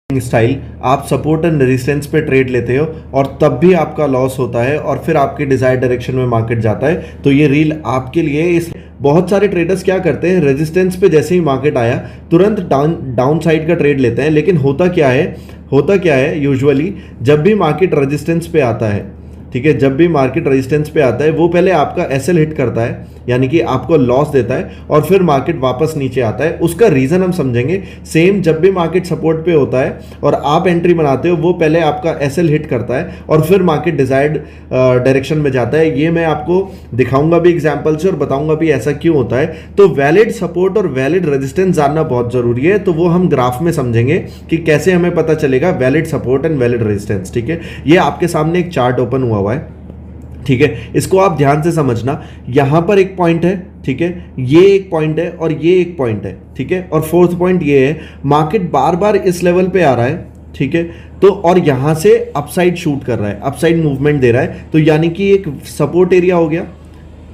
Style आप support and resistance पे trade लेते हो और तब भी आपका लॉस होता है और फिर आपके डिजायर्ड डायरेक्शन में मार्केट जाता है, तो ये रील आपके लिए। इस बहुत सारे ट्रेडर्स क्या करते हैं, रेजिस्टेंस पे जैसे ही मार्केट आया तुरंत डाउन साइड का ट्रेड लेते हैं। लेकिन होता क्या है यूजुअली जब भी मार्केट रेजिस्टेंस पे आता है, ठीक है, जब भी मार्केट रेजिस्टेंस पे आता है वो पहले आपका एसएल हिट करता है, यानी कि आपको लॉस देता है और फिर मार्केट वापस नीचे आता है। उसका रीजन हम समझेंगे। सेम जब भी मार्केट सपोर्ट पे होता है और आप एंट्री बनाते हो, वो पहले आपका एसएल हिट करता है और फिर मार्केट डिजायर्ड डायरेक्शन में जाता है। ये मैं आपको दिखाऊंगा भी एग्जांपल से और बताऊंगा भी ऐसा क्यों होता है। तो वैलिड सपोर्ट और वैलिड रेजिस्टेंस जानना बहुत जरूरी है। तो वो हम ग्राफ में समझेंगे कि कैसे हमें पता चलेगा valid support and valid resistance. ठीक है, ये आपके सामने एक चार्ट ओपन हुआ है, ठीक है, इसको आप ध्यान से समझना। यहां पर एक पॉइंट है, ठीक है, ये एक पॉइंट है और ये एक पॉइंट है, ठीक है, और फोर्थ पॉइंट ये है। मार्केट बार बार इस लेवल पे आ रहा है, ठीक है, तो और यहां से अपसाइड शूट कर रहा है, अपसाइड मूवमेंट दे रहा है, तो यानी कि एक सपोर्ट एरिया हो गया,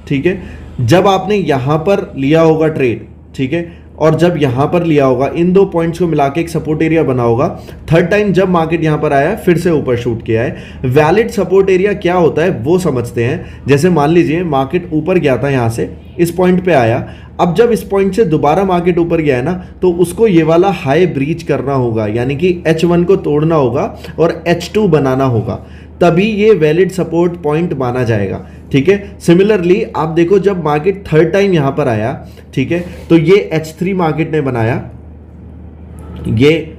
ठीक है। जब आपने यहां पर लिया होगा ट्रेड, ठीक है, और जब यहां पर लिया होगा, इन दो पॉइंट्स को मिला के एक सपोर्ट एरिया बना होगा। थर्ड टाइम जब मार्केट यहां पर आया फिर से ऊपर शूट किया है। वैलिड सपोर्ट एरिया क्या होता है वो समझते हैं। जैसे मान लीजिए मार्केट ऊपर गया था, यहां से इस पॉइंट पे आया, अब जब इस पॉइंट से दोबारा मार्केट ऊपर गया है ना, तो उसको ये वाला हाई ब्रीच करना होगा, यानी कि H1 को तोड़ना होगा और H2 बनाना होगा, तभी ये वैलिड सपोर्ट पॉइंट माना जाएगा। ठीक है, सिमिलरली आप देखो जब मार्केट थर्ड टाइम यहां पर आया, ठीक है, तो ये H3 मार्केट ने बनाया, ये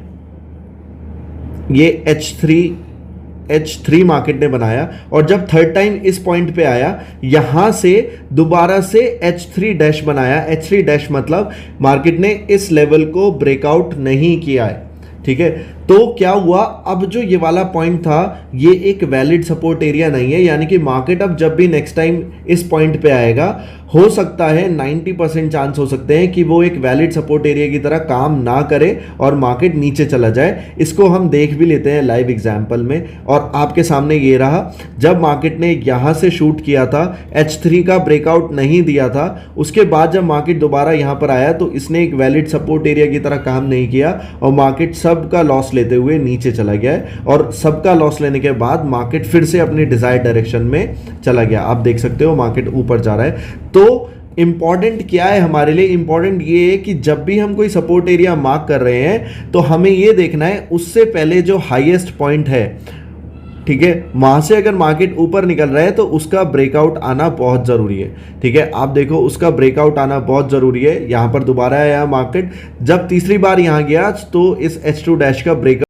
H3 मार्केट ने बनाया, और जब थर्ड टाइम इस पॉइंट पे आया, यहां से दोबारा से H3 डैश बनाया। H3 डैश मतलब मार्केट ने इस लेवल को ब्रेकआउट नहीं किया है, ठीक है। तो क्या हुआ, अब जो ये वाला पॉइंट था ये एक वैलिड सपोर्ट एरिया नहीं है, यानी कि मार्केट अब जब भी नेक्स्ट टाइम इस पॉइंट पे आएगा, हो सकता है 90% चांस हो सकते हैं कि वो एक वैलिड सपोर्ट एरिया की तरह काम ना करे और मार्केट नीचे चला जाए। इसको हम देख भी लेते हैं लाइव एग्जांपल में, और आपके सामने ये रहा। जब मार्केट ने यहां से शूट किया था, H3 का ब्रेकआउट नहीं दिया था, उसके बाद जब मार्केट दोबारा यहां पर आया तो इसने एक वैलिड सपोर्ट एरिया की तरह काम नहीं किया और मार्केट सबका लॉस लेते हुए नीचे चला गया है। और सबका लॉस लेने के बाद मार्केट फिर से अपनी डिजायर्ड डायरेक्शन में चला गया। आप देख सकते हो मार्केट ऊपर जा रहा है। तो इंपॉर्टेंट क्या है हमारे लिए, इंपॉर्टेंट ये है कि जब भी हम कोई सपोर्ट एरिया मार्क कर रहे हैं तो हमें ये देखना है उससे पहले जो हाईएस्ट पॉइंट है, ठीक है, वहां से अगर मार्केट ऊपर निकल रहा है तो उसका ब्रेकआउट आना बहुत जरूरी है। ठीक है, आप देखो उसका ब्रेकआउट आना बहुत जरूरी है। यहां पर दोबारा आया मार्केट, जब तीसरी बार यहां गया तो इस H2 डैश का ब्रेकआउट